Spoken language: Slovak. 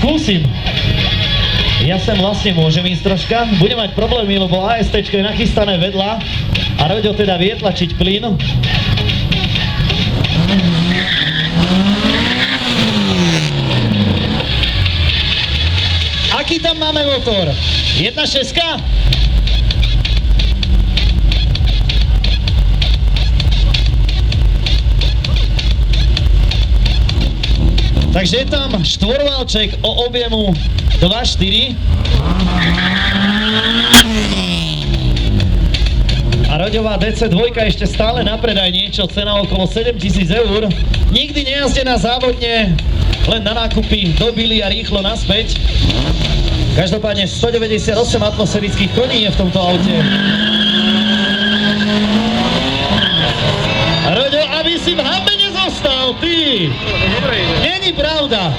Skúsim. Ja sem vlastne môžem ísť troška. Budem mať problémy, lebo ASTčko je nachystané vedľa a Roďo teda vie tlačiť plyn. Aký tam máme motor? 1.6? Takže je tam štvorvalček o objemu 2.4. A Roďová DC2 ešte stále na predaj niečo, cena okolo 7 000 eur. Nikdy nejazdená závodne, len na nákupy do Bily a rýchlo naspäť. Každopádne 198 atmosférických koní je v tomto aute. Roďo, aby si v hambe nezostal, ty! Není pravda!